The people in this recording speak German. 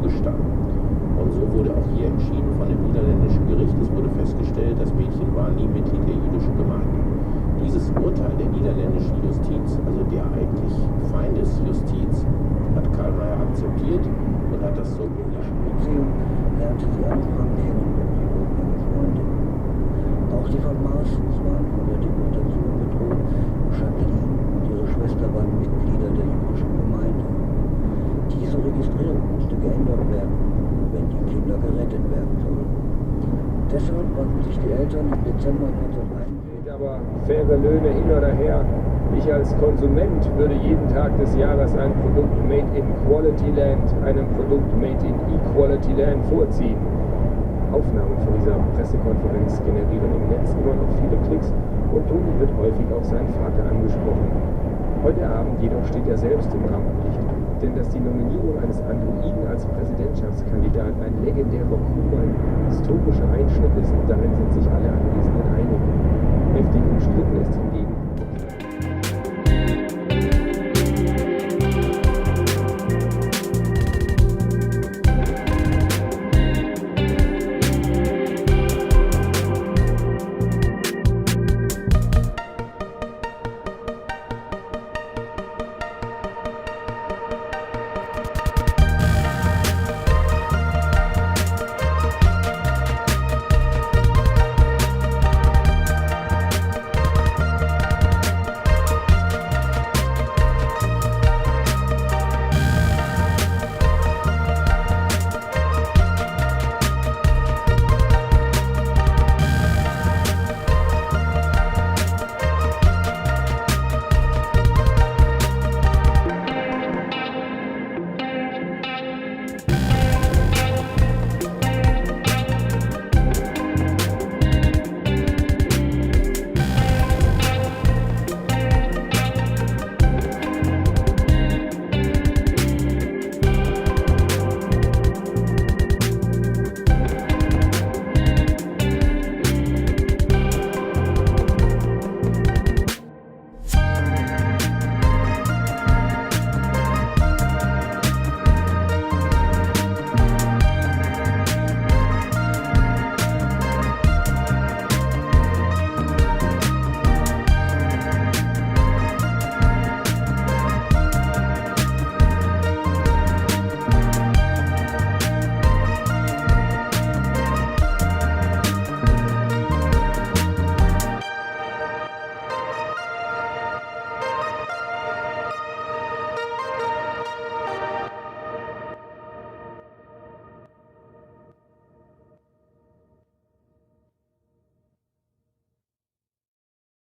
zugestanden. Und so wurde auch hier entschieden von dem niederländischen Gericht. Es wurde festgestellt, das Mädchen war nie Mitglied der jüdischen Gemeinde. Dieses Urteil der niederländischen Justiz, also der eigentlich Feindesjustiz, hat Karl May akzeptiert und hat das so Beziehung lernte sie anfangen kennen. Sie wurden ihre Freundin. Auch die von Marsens waren von der Deportation bedroht. Jacqueline und ihre Schwester waren Mitglieder der jüdischen Gemeinde. Diese Registrierung musste geändert werden, wenn die Kinder gerettet werden sollen. Deshalb wandten sich die Eltern im Dezember 1941. Aber faire Löhne hin oder her. Ich als Konsument würde jeden Tag des Jahres ein Produkt Made in Quality Land einem Produkt Made in Equality Land vorziehen. Aufnahmen von dieser Pressekonferenz generieren im Netz immer noch viele Klicks und Toni wird häufig auf seinen Vater angesprochen. Heute Abend jedoch steht er selbst im Rampenlicht, denn dass die Nominierung eines Androiden als Präsidentschaftskandidat ein legendärer Coup, ein historischer Einschnitt ist, darin sind sich alle Anwesenden einig. Heftig umstritten ist die